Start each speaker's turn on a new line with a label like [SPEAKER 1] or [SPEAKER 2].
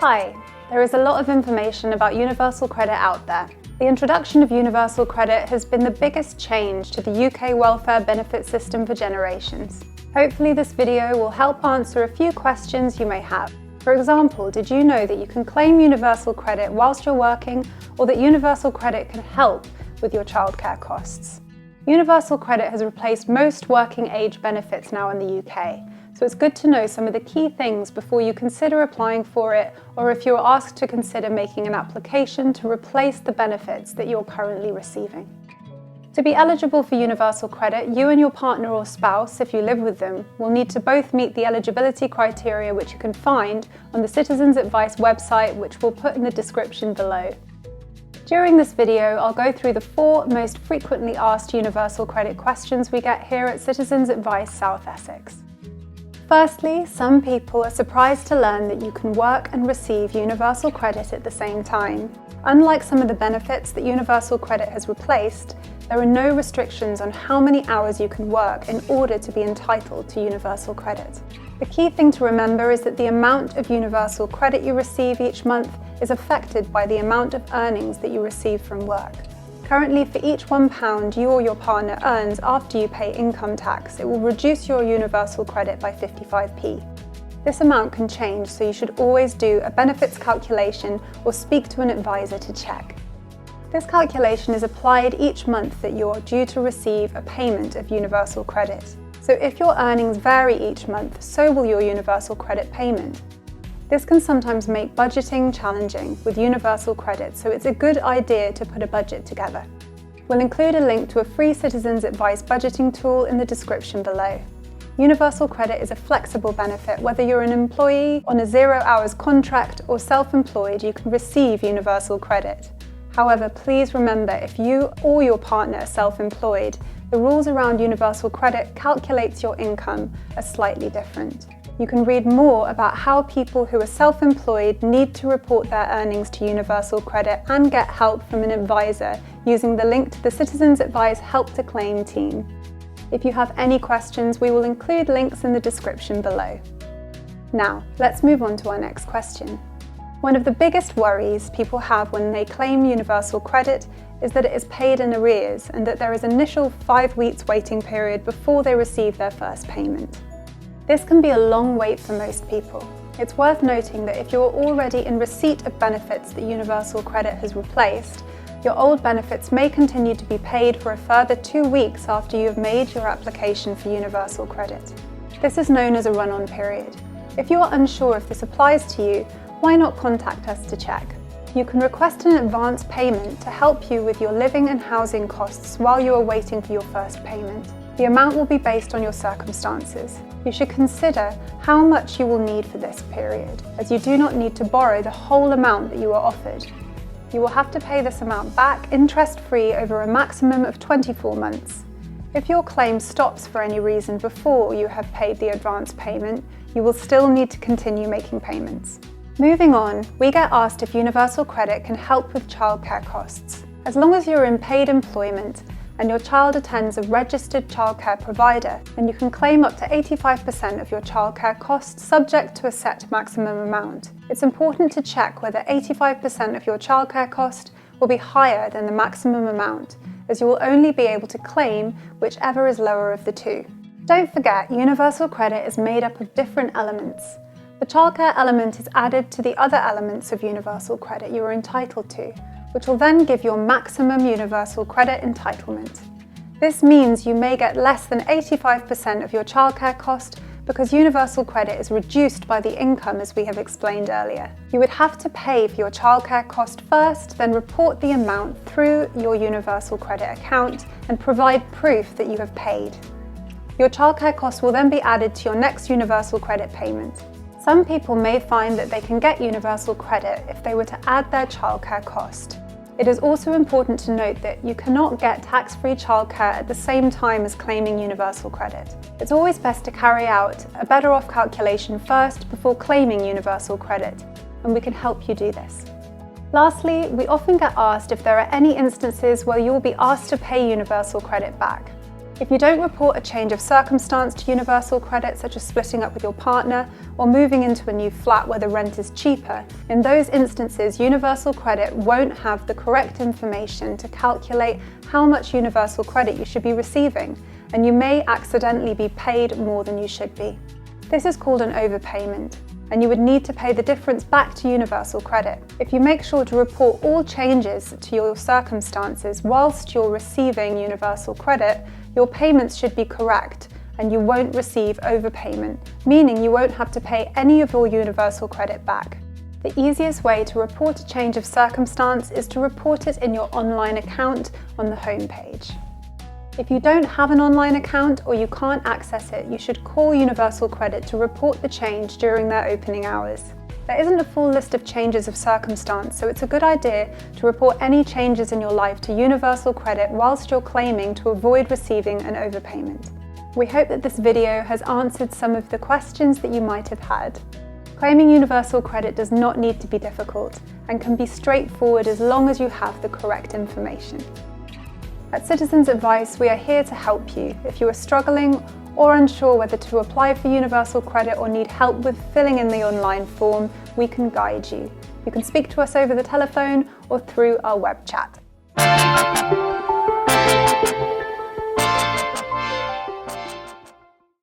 [SPEAKER 1] Hi, there is a lot of information about universal credit out there. The introduction of universal credit has been the biggest change to the UK welfare benefit system for generations. Hopefully this video will help answer a few questions you may have. For example, did you know that you can claim universal credit whilst you're working, or that universal credit can help with your childcare costs? Universal credit has replaced most working age benefits now in the UK, so it's good to know some of the key things before you consider applying for it, or if you're asked to consider making an application to replace the benefits that you're currently receiving. To be eligible for universal credit, you and your partner or spouse, if you live with them, will need to both meet the eligibility criteria which you can find on the Citizens Advice website, which we'll put in the description below. During this video, I'll go through the 4 most frequently asked universal credit questions we get here at Citizens Advice South Essex. Firstly, some people are surprised to learn that you can work and receive universal credit at the same time. Unlike some of the benefits that universal credit has replaced, there are no restrictions on how many hours you can work in order to be entitled to universal credit. The key thing to remember is that the amount of universal credit you receive each month is affected by the amount of earnings that you receive from work. Currently, for each £1 you or your partner earns after you pay income tax, it will reduce your universal credit by 55p. This amount can change, so you should always do a benefits calculation or speak to an advisor to check. This calculation is applied each month that you're due to receive a payment of universal credit. So if your earnings vary each month, so will your universal credit payment. This can sometimes make budgeting challenging with universal credit, so it's a good idea to put a budget together. We'll include a link to a free Citizens Advice budgeting tool in the description below. Universal credit is a flexible benefit. Whether you're an employee on a 0-hours contract or self-employed, you can receive universal credit. However, please remember, if you or your partner are self-employed, the rules around universal credit calculates your income are slightly different. You can read more about how people who are self-employed need to report their earnings to universal credit and get help from an advisor using the link to the Citizens Advice Help to Claim team. If you have any questions, we will include links in the description below. Now, let's move on to our next question. One of the biggest worries people have when they claim universal credit is that it is paid in arrears and that there is an initial 5 weeks waiting period before they receive their first payment. This can be a long wait for most people. It's worth noting that if you're already in receipt of benefits that universal credit has replaced, your old benefits may continue to be paid for a further 2 weeks after you have made your application for universal credit. This is known as a run-on period. If you are unsure if this applies to you, why not contact us to check? You can request an advance payment to help you with your living and housing costs while you are waiting for your first payment. The amount will be based on your circumstances. You should consider how much you will need for this period, as you do not need to borrow the whole amount that you are offered. You will have to pay this amount back interest-free over a maximum of 24 months. If your claim stops for any reason before you have paid the advance payment, you will still need to continue making payments. Moving on, we get asked if universal credit can help with childcare costs. As long as you're in paid employment and your child attends a registered childcare provider, then you can claim up to 85% of your childcare costs subject to a set maximum amount. It's important to check whether 85% of your childcare cost will be higher than the maximum amount, as you will only be able to claim whichever is lower of the two. Don't forget, universal credit is made up of different elements. The childcare element is added to the other elements of universal credit you are entitled to, which will then give your maximum universal credit entitlement. This means you may get less than 85% of your childcare cost because universal credit is reduced by the income, as we have explained earlier. You would have to pay for your childcare cost first, then report the amount through your universal credit account and provide proof that you have paid. Your childcare cost will then be added to your next universal credit payment. Some people may find that they can get universal credit if they were to add their childcare cost. It is also important to note that you cannot get tax-free childcare at the same time as claiming universal credit. It's always best to carry out a better off calculation first before claiming universal credit, and we can help you do this. Lastly, we often get asked if there are any instances where you will be asked to pay universal credit back. If you don't report a change of circumstance to universal credit, such as splitting up with your partner or moving into a new flat where the rent is cheaper, in those instances, universal credit won't have the correct information to calculate how much universal credit you should be receiving, and you may accidentally be paid more than you should be. This is called an overpayment, and you would need to pay the difference back to universal credit. If you make sure to report all changes to your circumstances whilst you're receiving universal credit, your payments should be correct and you won't receive overpayment, meaning you won't have to pay any of your universal credit back. The easiest way to report a change of circumstance is to report it in your online account on the home page. If you don't have an online account or you can't access it, you should call Universal Credit to report the change during their opening hours. There isn't a full list of changes of circumstance, so it's a good idea to report any changes in your life to Universal Credit whilst you're claiming to avoid receiving an overpayment. We hope that this video has answered some of the questions that you might have had. Claiming Universal Credit does not need to be difficult and can be straightforward as long as you have the correct information. At Citizens Advice, we are here to help you. If you are struggling or unsure whether to apply for Universal Credit or need help with filling in the online form, we can guide you. You can speak to us over the telephone or through our web chat.